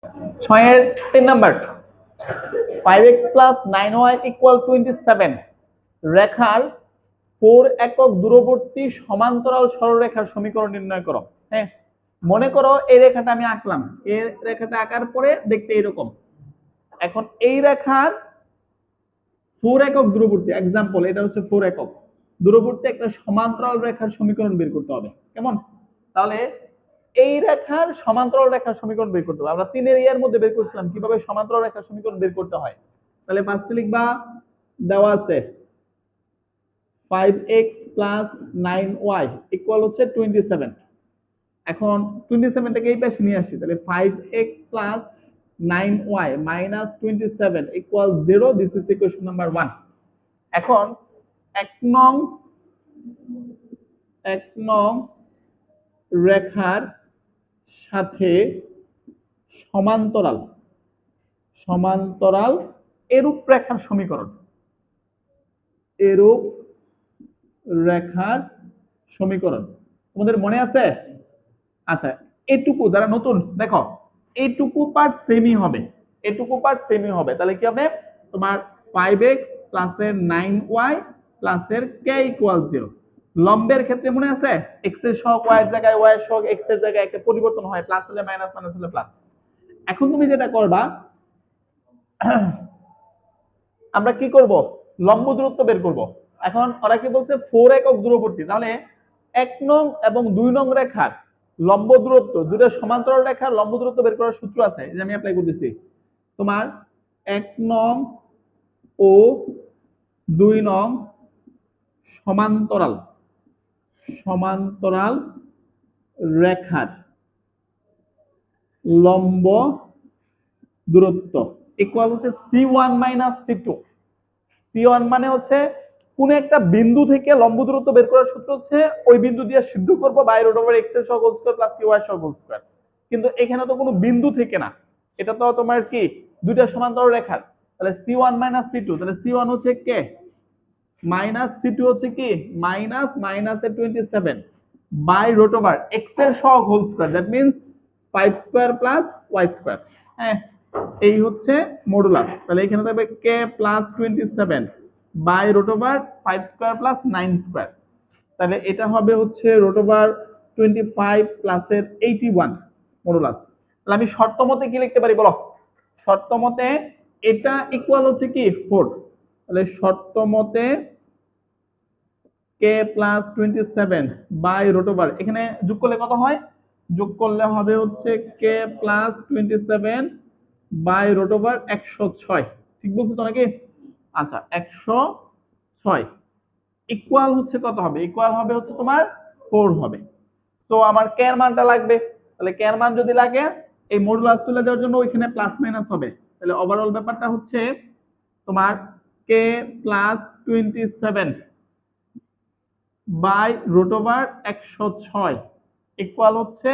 6 এর 3 number 5x plus 9y equal 27 রেখার 4 একক দূরবর্তী সমান্তরাল সরলরেখার সমীকরণ নির্ণয় করো। হ্যাঁ, মনে করো এই রেখাটা আমি আঁকলাম, এই রেখাটা আঁকার পরে দেখতে এরকম। এখন এই রেখার 4 একক দূরবর্তী, এক্সাম্পল এটা হচ্ছে 4 একক দূরবর্তী একটা সমান্তরাল রেখার সমীকরণ বের করতে হবে। কেমন? তাহলে এই রেখার সমান্তরাল রেখার সমীকরণ বের করতে হবে। আমরা 3 এর ইয়ার মধ্যে বের করছিলাম কিভাবে সমান্তরাল রেখার সমীকরণ বের করতে হয়। তাহলে ফার্স্টে লিখবা, দেওয়া আছে 5x প্লাস 9y ইকুয়াল হচ্ছে 27। এখন 27টাকে এই পাশে নিয়ে আসি, তাহলে 5x plus 9y minus 27 equal 0। This is equation number 1। এখন এক নং রেখার সাথে সমান্তরাল এরূপ রেখার সমীকরণ, এরূপ রেখার সমীকরণ তোমাদের মনে আছে? আচ্ছা, এটুকু যারা নতুন দেখো, এইটুকু পার্ট সেমই হবে, এটুকু পার্ট সেমই হবে। তাহলে কি হবে তোমার 5x প্লাস এর 9y প্লাস এর k ইকুয়াল 0। লম্বের ক্ষেত্রে মনে আছে x এর সহগ y এর জায়গায়, y এর সহগ x এর জায়গায় একটা পরিবর্তন হয়, প্লাস হলে মাইনাস, মাইনাস হলে প্লাস। এখন তুমি যেটা করবা, আমরা কি করব, লম্ব দূরত্ব বের করব। এখন ওরা কি বলছে 4 একক দূরবর্তী, তাহলে 1 নং এবং 2 নং রেখার লম্ব দূরত্ব, দুটো সমান্তরাল রেখার লম্ব দূরত্ব বের করার সূত্র আছে, যে আমি অ্যাপ্লাই করতেছি। তোমার 1 নং ও 2 নং সমান্তরাল রেখার লম্ব দূরত্ব ইকুয়াল হচ্ছে C1 মাইনাস C2। C1 মানে হচ্ছে কোন একটা বিন্দু থেকে লম্ব দূরত্ব বের করার সূত্র হচ্ছে ওই বিন্দু দিয়ে সিদ্ধ করব বাই রুট ওভার x এর সহগ হোল স্কয়ার প্লাস y এর সহগ হোল স্কয়ার। কিন্তু এখানে তো কোনো বিন্দু থেকে না, এটা তো তোমার কি দুইটা সমান্তরাল রেখার। তাহলে C1 মাইনাস C2, তাহলে C1 হচ্ছে কে মাইনাস C2 হচ্ছে কি মাইনাস মাইনাস এর 27 বাই রুট ওভার x এর সহগ whole square, that means 5 square plus y square. হ্যাঁ, এই হচ্ছে মডুলাস। তাহলে এখানে থাকবে k plus 27 by root over 5 square plus 9 square. তাহলে এটা হবে হচ্ছে রুট ওভার 25 প্লাস এর 81 মডুলাস। তাহলে আমি শর্ত মতে কি লিখতে পারি বলো? শর্ত মতে এটা ইকুয়াল হচ্ছে কি 4। তাহলে শর্ত মতে k plus 27 by root over, এখানে যোগ করলে কত হয়? যোগ করলে হবে হচ্ছে k plus 27 by root over 106। ঠিক বলছো তো নাকি? আচ্ছা, 106 ইকুয়াল হচ্ছে কত হবে? ইকুয়াল হবে হচ্ছে তোমার 4 হবে। সো আমার k এর মানটা লাগবে। তাহলে k এর মান যদি লাগে, এই মডুলাস তুলে দেওয়ার জন্য ওইখানে প্লাস মাইনাস হবে। তাহলে ওভারঅল ব্যাপারটা হচ্ছে তোমার k plus 27 by root over 106 equal হচ্ছে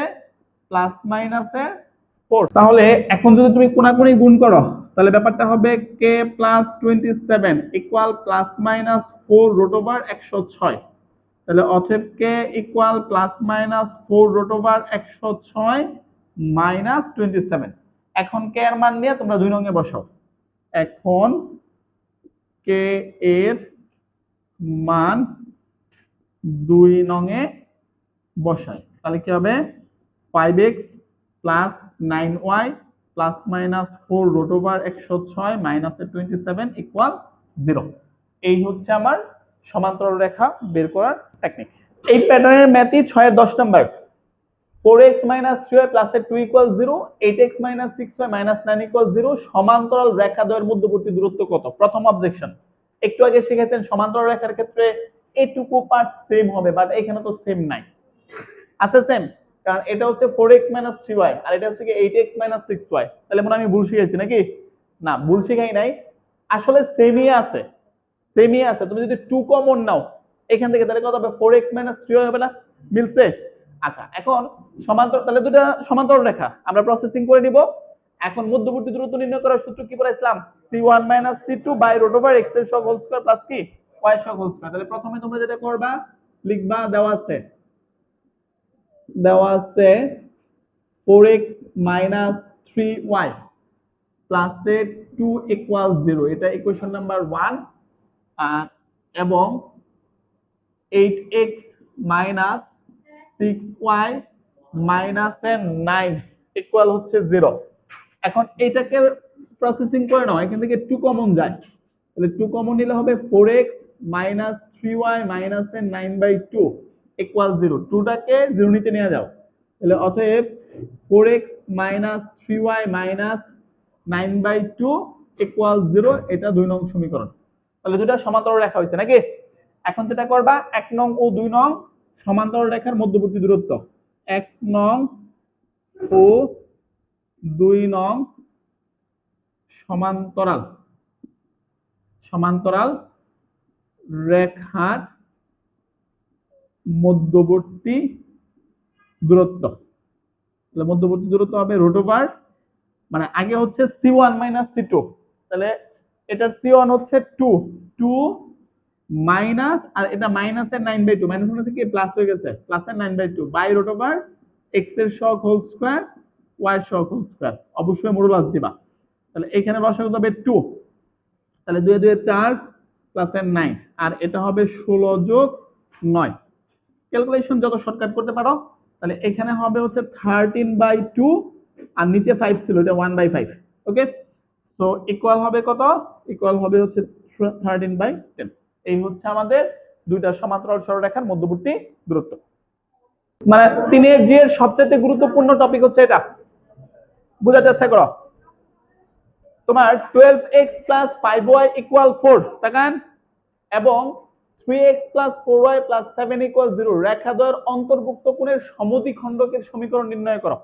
প্লাস মাইনাসে 4। তাহলে এখন যদি তুমি কোনাকুনি গুণ করো, তাহলে ব্যাপারটা হবে k plus 27 equal plus minus 4 root over 106। তাহলে অতএব k equal plus minus 4 root over 106 minus 27। এখন k এর মান নিয়ে তোমরা 2 নং এ বসাও। এখন k এর মান 2 নং এ বসাই, তাহলে কি হবে 5x plus 9y plus minus 4 root over 106 minus 27 equal 0। এই হচ্ছে আমার সমান্তরাল রেখা বের করার টেকনিক। এই প্যাটার্নের ম্যাথই 6 এর 10 number. 4x minus 3y plus 2 equals 0, 8x minus 6y minus 9 equals 0। সমান্তরাল রেখা দ্বয়ের মধ্যবর্তী দূরত্ব কত? প্রথম অবজেকশন। একটু আগে শিখেছেন সমান্তরাল রেখার ক্ষেত্রে এটুকু পার্ট সেম হবে, বাট এখানে তো সেম নাই। আছে সেম, কারণ এটা হচ্ছে 4x minus 3y আর এটা হচ্ছে কি 8x minus 6y। তাহলে মনে আমি ভুল শিখেছি নাকি? না, ভুল শিখাই নাই, আসলে সেমই আছে, সেমই আছে। তুমি যদি 2 কমন নাও এখান থেকে, তাহলে কত হবে? 4x minus 3y হবে না? মিলছে? আচ্ছা, এখন সমান্তরাল, তাহলে দুটো সমান্তরাল রেখা আমরা প্রসেসিং করে নিব। এখন মধ্যবর্তী দূরত্ব নির্ণয় করার সূত্র কি পড়াইছিলাম? c1 c2 by root over x এর সহগ হোল স্কয়ার প্লাস কি y এর সহগ হোল স্কয়ার। তাহলে প্রথমে তোমরা যেটা করবা, লিখবা দেওয়া আছে 4x 3y প্লাসে 2 ইকুয়াল 0, এটা ইকুয়েশন নাম্বার 1। এবং 8x minus 6y minus 9 equal হচ্ছে 0। এখন এটাকে প্রসেসিং করে নাও, এখান থেকে 2 কমন যায়, তাহলে 2 কমন নিলে হবে 4x minus 3y minus 9/2 equal 0। 2টাকে 0 নিচে নিয়ে যাও, তাহলে অতএব 4x minus 3y minus 9/2 equal 0, এটা 2 নং সমীকরণ। তাহলে দুটা সমান্তরাল রেখা হয়েছে নাকি? এখন যেটা করবা, 1 নং ও 2 নং সমান্তরাল রেখার মধ্যবর্তী দূরত্ব, 1 নং ও 2 নং সমান্তরাল রেখার মধ্যবর্তী দূরত্ব। তাহলে মধ্যবর্তী দূরত্ব হবে √, মানে আগে হচ্ছে c1 মাইনাস c2, তাহলে এটার c1 হচ্ছে 2 মাইনাস, আর এটা মাইনাসের 9/2, মাইনাস মানে কি প্লাস হয়ে গেছে, প্লাসের 9/2 বাই √, x এর সহগ হোল স্কয়ার, y এর সহগ হোল স্কয়ার, অবশ্যই মডুলাস দিবা। তাহলে এখানে লসাগু হবে 2, তাহলে 2 2 4 প্লাসের 9, আর এটা হবে 16 যোগ 9। ক্যালকুলেশন যত শর্টকাট করতে পারো। তাহলে এখানে হবে হচ্ছে 13/2, আর নিচে 5 ছিল, এটা 1/5। ওকে, সো ইকুয়াল হবে কত? ইকুয়াল হবে হচ্ছে 13/10। এই হচ্ছে আমাদের দুইটা সমান্তরাল সরলরেখার মধ্যবর্তী দূরত্ব। মানে 3 জি এর সবচেয়ে গুরুত্বপূর্ণ টপিক হচ্ছে এটা, বোঝার চেষ্টা করো। তোমার 12x + 5y = 4 তাকান, এবং 3x + 4y + 7 = 0 রেখাদ্বয়ের অন্তর্ভুক্ত কোণের সমদ্বিখণ্ডকের সমীকরণ নির্ণয় করো।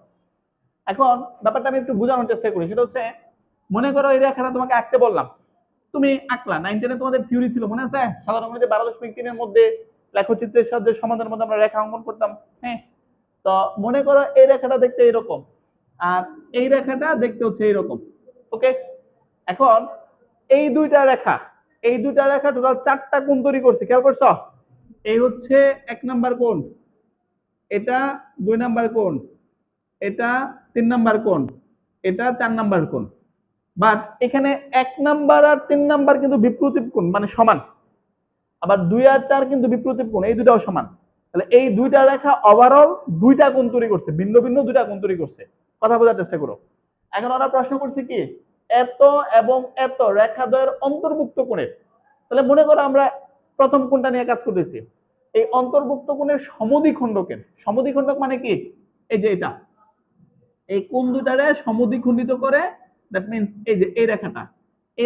এখন ব্যাপারটা আমি একটু বোঝানোর চেষ্টা করি, সেটা হচ্ছে, মনে করো এই রেখাটা তোমাকে আঁকতে বললাম, তুমি আঁকলা। 9 10 এ তোমাদের থিওরি ছিল, মনে আছে? সাধারণ গণিতে 12.3 এর মধ্যে লেখচিত্রের সাহায্যে সমাধানের মধ্যে আমরা রেখা অঙ্কন করতাম। হ্যাঁ, তো মনে করো এই রেখাটা দেখতে এরকম, আর এই রেখাটা দেখতে হচ্ছে এরকম। ওকে, এখন এই দুইটা রেখা টোটাল 4টা কোণ তৈরি করছে, খেয়াল করছো? এই হচ্ছে 1 নাম্বার কোণ, এটা 2 নাম্বার কোণ, এটা 3 নাম্বার কোণ, এটা 4 নাম্বার কোণ। বাট এখানে 1 নাম্বার আর 3 নাম্বার কিন্তু বিপরীত কোণ, মানে সমান। আবার 2 আর 4 কিন্তু বিপরীত কোণ, এই দুটাও সমান। তাহলে এই দুইটা রেখা ওভারঅল 2টা কোণ তৈরি করছে, ভিন্ন ভিন্ন 2টা কোণ তৈরি করছে। কথা বোঝার চেষ্টা করো। এখন ওরা প্রশ্ন করছে কি, এত এবং এত রেখাদ্বয়ের অন্তর্ভুক্ত কোণের। তাহলে মনে করো আমরা প্রথম কোণটা নিয়ে কাজ করতেছি, এই অন্তর্ভুক্ত কোণের সমদ্বিখণ্ডকের, সমদ্বিখণ্ডক মানে কি, এই যে এটা, এই কোণ দুটারে সমদ্বিখণ্ডিত করে, দ্যাট মিন্স এই যে এই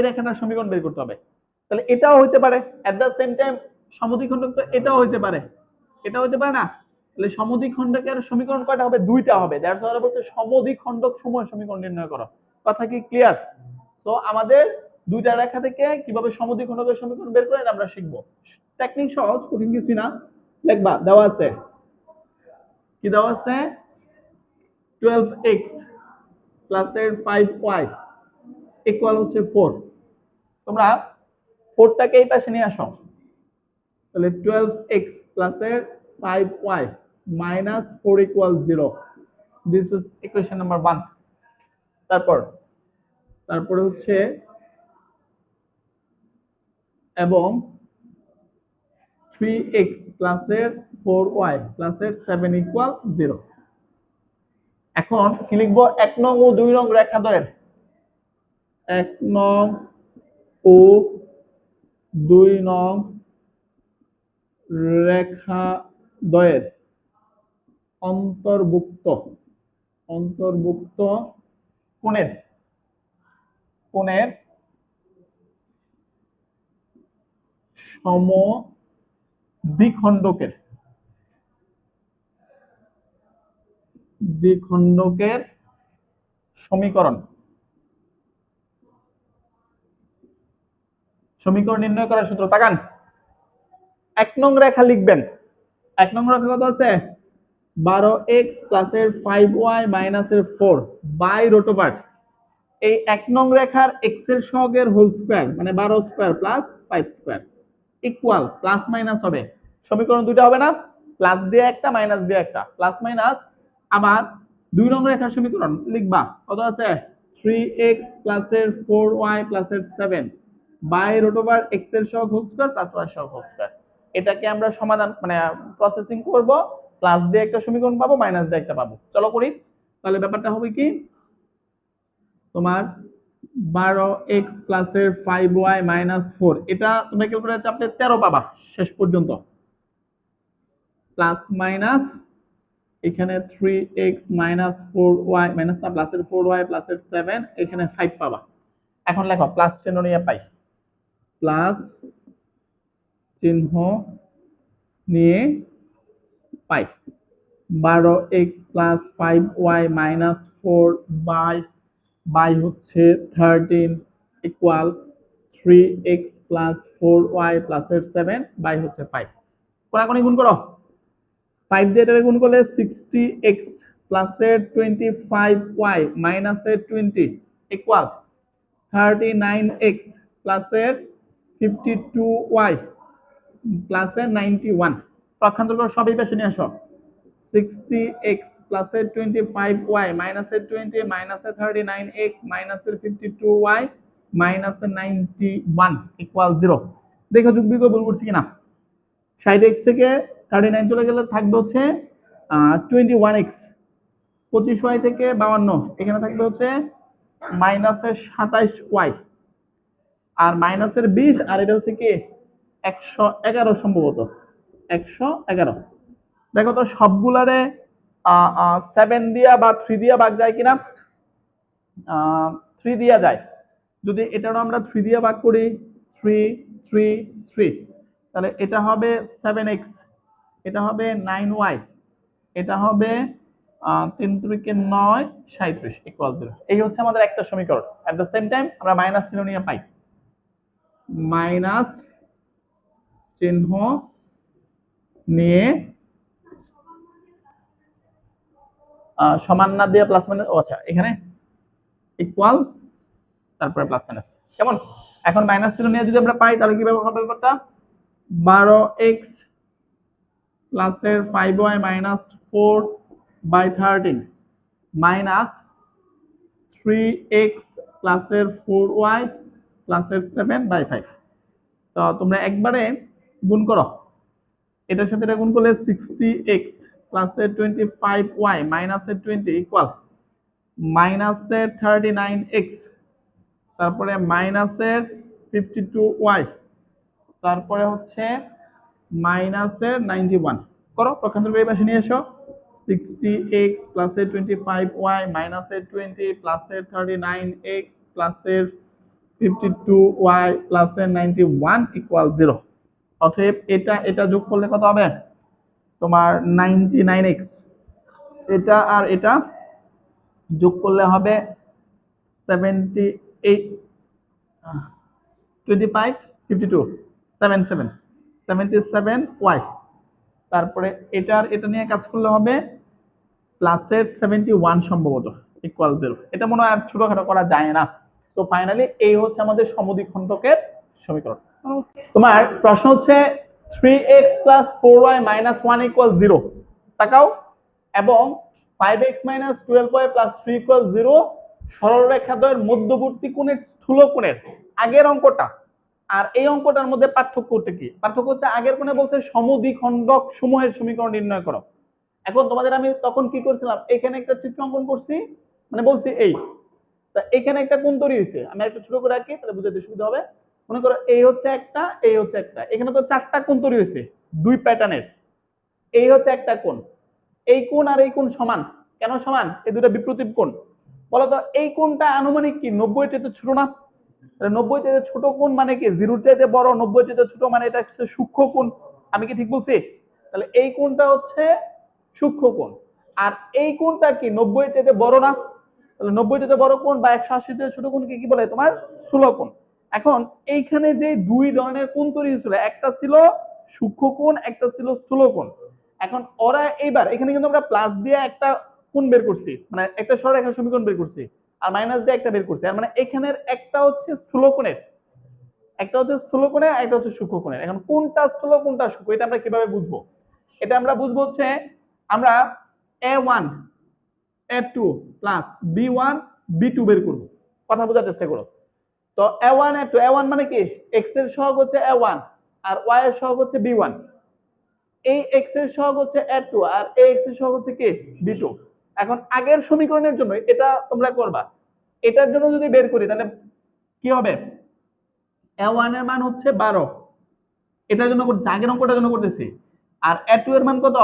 রেখাটার সমীকরণ বের করতে হবে। তাহলে এটাও হইতে পারে, এট দ্য সেম টাইম সমদ্বিখণ্ডক তো এটাও হইতে পারে, এটা হইতে পারে না? তাহলে সমদ্বিখণ্ডকের সমীকরণ কয়টা হবে? 2টা হবে। দ্যাটস ওয়াই বলছে সমদ্বিখণ্ডক সময় সমীকরণ নির্ণয় করো। কথা কি ক্লিয়ার? তো আমাদের দুইটা রেখা থেকে কিভাবে সমদ্বিখণ্ডকের সমীকরণ বের করে আমরা শিখবো। টেকনিক সহজ, কঠিন কিছু না। লিখবা, দেওয়া আছে, কি দেওয়া আছে? 12x প্লাস এর 5y ইকুয়াল হচ্ছে 4। তোমরা 4টাকে এই পাশে নিয়ে আসো, তাহলে 12x প্লাস এর 5y minus 4 equal 0। This is equation number 1। তারপরে হচ্ছে এবং 3x প্লাস এর 4y প্লাস এর 7 ইকুয়াল 0। এখন কি লিখবো? 1 নং ও 2 নং রেখাদ্বয়ের, 1 নং ও 2 নং রেখাদ্বয়ের অন্তর্ভুক্ত কোণের সমদ্বিখণ্ডকের সমীকরণ নির্ণয় করার সূত্র। তাকান, 1 নং রেখা লিখবেন। 1 নং রেখা কত আছে? 12x প্লাস এর 5y মাইনাস এর 4 বাই √। এই 1 নং রেখার x এর সহগের হোল স্কয়ার, মানে 12 square plus 5 square equal, plus minus হবে, সমীকরণ দুইটা হবে না? প্লাস দিয়ে একটা, মাইনাস দিয়ে একটা, প্লাস মাইনাস। আবার 2 নং রেখার সমীকরণ লিখবা কত আছে 3x প্লাসের 4y প্লাসের 7 বাই রুট ওভার x এর সহগ হোল স্কয়ার প্লাস y সহগ হোল স্কয়ার। এটাকে আমরা সমাধান মানে প্রসেসিং করব, প্লাস দিয়ে একটা সমীকরণ পাবো, মাইনাস দিয়ে একটা পাবো। চলো করি। তাহলে ব্যাপারটা হবে কি তোমার 12x প্লাসের 5y মাইনাস 4, এটা তোমরা ক্যালকুলেটর চাপলে 13 পাবা শেষ পর্যন্ত, প্লাস মাইনাস এখানে 3x মাইনাস 4y মাইনাস না প্লাসের 4y প্লাসের 7 এখানে 5 পাবা। এখন লেখো প্লাস চিহ্ন নিয়ে পাই, প্লাস চিহ্ন নিয়ে পাই 12x plus 5y minus 4 by হচ্ছে 13 ইকুয়াল 3x প্লাস 4y প্লাসের 7 বাই হচ্ছে 5। কোনাকুনি গুণ করো, 5 দিয়ে এটা গুণ করলে 60x প্লাসের 25y মাইনাসের 20 ইকুয়াল 39x প্লাসের 52y প্লাসের 91। পক্ষান্তর করো, সব এই পাশে নিয়ে আসো। 60x প্লাসের 25y মাইনাসের 20 মাইনাসের 39x মাইনাসের 52y মাইনাসের 91 ইকুয়াল 0। দেখো যোগ বিয়োগ ভুল করছি কিনা। 60x থেকে 39 চলে গেলে থাকবে হচ্ছে 21x, 25y থেকে 52 এখানে থাকবে হচ্ছে মাইনাসের 27y আর মাইনাসের 20 আর এটা হচ্ছে কি 111 সম্ভবত 111। দেখো তো সবগুলারে 7 দিয়া বা 3 দিয়া ভাগ যায় কিনা, 3 দিয়া যায়। যদি এটারও আমরা 3 দিয়া ভাগ করি 3 3 3 তাহলে এটা হবে 7x, এটা হবে 9y, এটা হবে 3 3 9 37 ইকুয়াল 0। এই হচ্ছে আমাদের একটা সমীকরণ। এট দ্য সেম টাইম আমরা মাইনাস চিহ্ন নিয়ে পাই, মাইনাস চিহ্ন নিয়ে সমান না দিয়ে প্লাস মাইনাস, আচ্ছা এখানে ইকুয়াল তারপরে প্লাস মাইনাস কেমন। এখন মাইনাস চিহ্ন নিয়ে যদি আমরা পাই তাহলে কিভাবে হবে ব্যাপারটা, 12x প্লাসের 5y minus 4 by 13 minus 3x প্লাসের 4y প্লাসের 7 বাই 5। তো তোমরা একবারে গুণ করো, এটার সাথে এটা গুণ করলে 60x প্লাসের 25y মাইনাসের 20 ইকুয়াল মাইনাসের 39x তারপরে মাইনাসের 52y তারপরে হচ্ছে মাইনাসের 91। করো পক্ষান্তর করে এই পাশে নিয়ে এসো, 60x প্লাসের 25y মাইনাসের 20 প্লাসের 39x প্লাসের 52y প্লাসের 91 ইকুয়াল 0। অতএব এটা এটা যোগ করলে কত হবে তোমার 99x, এটা আর এটা যোগ করলে হবে 78 25 52 77 77y, তারপরে এটার এটা নিয়ে কাজ করলে হবে প্লাসের 71 সম্ভবত ইকুয়াল 0। এটা মনে হয় আর ছোটখাটো করা যায় না। তো ফাইনালি এই হচ্ছে আমাদের সমদ্বিখণ্ডকের সমীকরণ। তোমার প্রশ্ন হচ্ছে 3x plus 4y minus 1 equal 0 তাকাও, এবং 5x minus 12y plus 3 equal 0 সরলরেখাদ্বয়ের মধ্যবর্তী কোণের স্থূল কোণের আগের অঙ্কটা আর এই অঙ্কটার মধ্যে পার্থক্যটা কি? পার্থক্য হচ্ছে আগের কোণে বলছে সমদ্বিখণ্ডক সমূহের সমীকরণ নির্ণয় করো। এখন তোমাদের আমি তখন কি করছিলাম, এখানে একটা চিত্র অঙ্কন করছি, মানে বলছি এই তা এখানে একটা কোণ তৈরি হয়েছে, আমি একটা ছোট করে রাখি তাহলে বুঝতে সুবিধা হবে। মনে করো এই হচ্ছে একটা, এই হচ্ছে একটা, এখানে তো 4টা কোণ তৈরি হয়েছে দুই প্যাটার্নের। এই হচ্ছে একটা কোণ, এই কোণ আর এই কোণ সমান। কেন সমান? এই দুটো বিপরীত কোণ। বলতো এই কোণটা আনুমানিক কি 90 চাইতে ছোট না? 90 চাইতে ছোট কোণ মানে কি 0 চাইতে বড়, 90 চাইতে ছোট মানে এটা হচ্ছে সূক্ষ্ম কোণ। আমি কি ঠিক বলছি? তাহলে এই কোণটা হচ্ছে সূক্ষ্ম কোণ, আর এই কোণটা কি 90 চাইতে বড় না? তাহলে 90 চাইতে বড় কোণ বা 180 চাইতে ছোট কোণকে কি বলে তোমার স্থূল কোণ। এখন এইখানে যে দুই ধরনের কোণ তৈরি হয়েছিল, একটা ছিল সূক্ষ্ম কোণ, একটা ছিল স্থূল কোণ। এখন ওরা এইবার এখানে কিন্তু আমরা প্লাস দিয়ে একটা কোণ বের করছি, মানে একটা সরলরেখার সমীকরণ বের করছি, আর মাইনাস দিয়ে একটা বের করছি। আর মানে এখানের একটা হচ্ছে স্থূল কোণের, একটা হচ্ছে স্থূল কোণের, একটা হচ্ছে সূক্ষ্ম কোণের। এখন কোনটা স্থূল কোনটা সূক্ষ্ম এটা আমরা কিভাবে বুঝবো? এটা আমরা বুঝবো হচ্ছে আমরা a1 a2 plus b1 b2 বের করব, কথা বোঝার চেষ্টা করো। তো a1 a2, a1 মানে কি x এর সহগ হচ্ছে a1 আর y এর সহগ হচ্ছে b1, এই x এর সহগ হচ্ছে a2 আর এই x এর সহগ হচ্ছে কি b2। এখন আগের সমীকরণের জন্য এটা তোমরা করবা, এটার জন্য যদি বের করি তাহলে কি হবে, a1 এর মান হচ্ছে 12, এটার জন্য করতেছি, আগের অঙ্কটার জন্য করতেছি। আর a2 এর মান কত,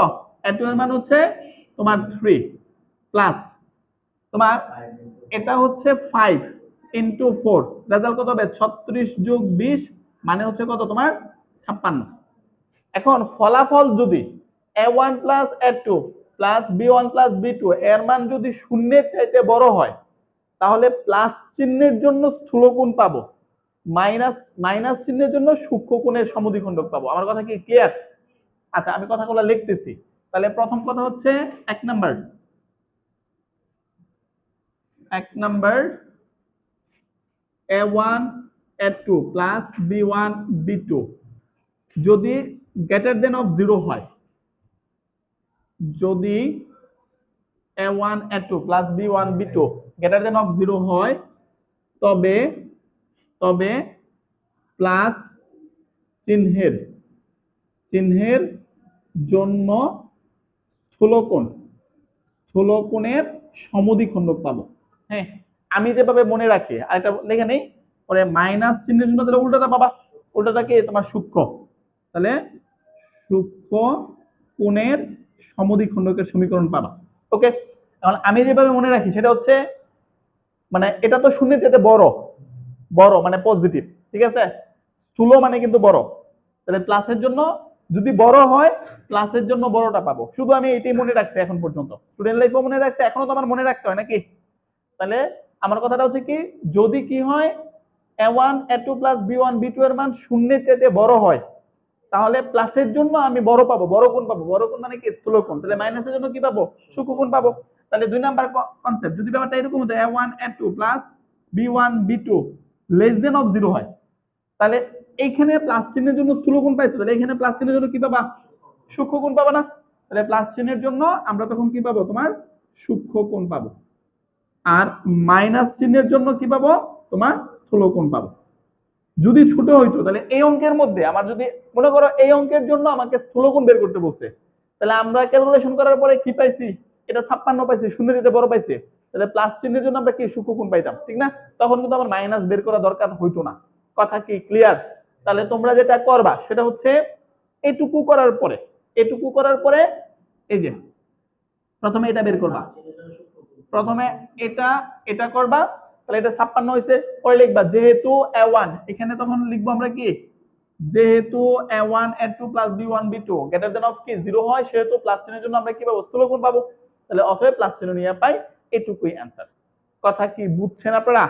a2 এর মান হচ্ছে তোমার 3 প্লাস তোমার এটা হচ্ছে 5 ইনটু 4, রেজাল্ট কত হবে 36 যোগ 20 মানে হচ্ছে কত তোমার 56। এখন ফলাফল যদি a1 plus a2 plus b1 plus b2 এর মান যদি শূন্যের চাইতে বড় হয় তাহলে প্লাস চিহ্নের জন্য স্থূলকোণ পাবো, মাইনাস মাইনাস চিহ্নের জন্য সূক্ষ্মকোণের সমদ্বিখণ্ডক পাবো। আমার কথা কি ক্লিয়ার? আচ্ছা আমি কথাগুলো লিখতেছি। তাহলে প্রথম কথা হচ্ছে এক number a1 a2 plus b1 b2 যদি গ্রেটার দেন অফ 0 হয়, যদি a1 a2 plus b1 b2 greater than of 0 হয় তবে তবে প্লাস চিহ্নের চিহ্নের জন্য স্থূলকোণের সমদ্বিখণ্ডক পাবো। হ্যাঁ, আমি যেভাবে মনে রাখি আর এটা লেখা নেই, পরে মাইনাস চিহ্নের জন্য তাহলে উল্টাটা পাবা, উল্টাটা কি তোমার সূক্ষ্ম, তাহলে সূক্ষ্ম কোণের সমদ্বিখণ্ডকের সমীকরণ পাবা। ওকে, এখন আমি যেভাবে মনে রাখি সেটা হচ্ছে মানে এটা তো শূন্যের চাইতে বড়, বড় মানে পজিটিভ, ঠিক আছে, স্থূল মানে কিন্তু বড়, তাহলে প্লাসের জন্য যদি বড় হয় প্লাসের জন্য বড়টা পাবো। শুধু আমি এটাই মনে রাখছি এখন পর্যন্ত, স্টুডেন্ট লাইফও মনে রাখছে, এখনো তো আমার মনে রাখতে হয় নাকি। তাহলে আমার কথাটা হচ্ছে কি, যদি কি হয় a1 a2 plus b1 b2 এর মান শূন্যের চাইতে বড় হয় তাহলে প্লাসের জন্য আমি বড় পাবো, বড় কোণ পাবো, বড় কোণ মানে কি স্থূলকোণ, তাহলে মাইনাসের জন্য কি পাবো সূক্ষ্মকোণ পাবো। তাহলে দুই নাম্বার কনসেপ্ট যদি ব্যাপারটা এরকম হতো a1 a2 plus b1 b2 less than of 0 হয় তাহলে এইখানে প্লাস চিহ্নের জন্য স্থূলকোণ পাইছো, তাহলে এখানে প্লাস চিহ্নের জন্য কি পাবা সূক্ষ্মকোণ পাবা না, তাহলে প্লাস চিহ্নের জন্য আমরা তখন কি পাবো তোমার সূক্ষ্মকোণ পাবো, আর মাইনাস চিহ্নের জন্য কি পাবো তোমার স্থূলকোণ পাবো। যদি ছোট হইতো তাহলে এই অঙ্কের মধ্যে আমার যদি মনে করো এই অঙ্কের জন্য আমাকে স্থূলকোণ বের করতে বলছে, তাহলে আমরা ক্যালকুলেশন করার পরে কি পাইছি, এটা 56 পাইছি, শূন্য দিতে বড় পাইছে, তাহলে প্লাস চিহ্নের জন্য আমরা কি সূক্ষ্মকোণ পাইতাম, ঠিক না, তখন কিন্তু আমার মাইনাস বের করা দরকার হইতো না। কথা কি ক্লিয়ার? তাহলে তোমরা যেটা করবা সেটা হচ্ছে এটুকু করার পরে, এটুকু করার পরে এই যে প্রথমে এটা বের করবা, প্রথমে এটা এটা করবা, তাহলে এটা 56 হয়েছে, পরে লিখবা যেহেতু a1 এখানে তখন লিখবো আমরা কি যেহেতু a1 a2 plus b1 b2 greater than of কি 0 হয় সেহেতু প্লাস চিহ্নের জন্য আমরা কি পাবো স্থূলকোণ পাবো, তাহলে অতএব প্লাস চিহ্ন নিয়ে পাই এটুকুই অ্যান্সার। কথা কি বুঝছেন আপনারা?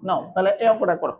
নাও তাহলে এই অঙ্কটা করো।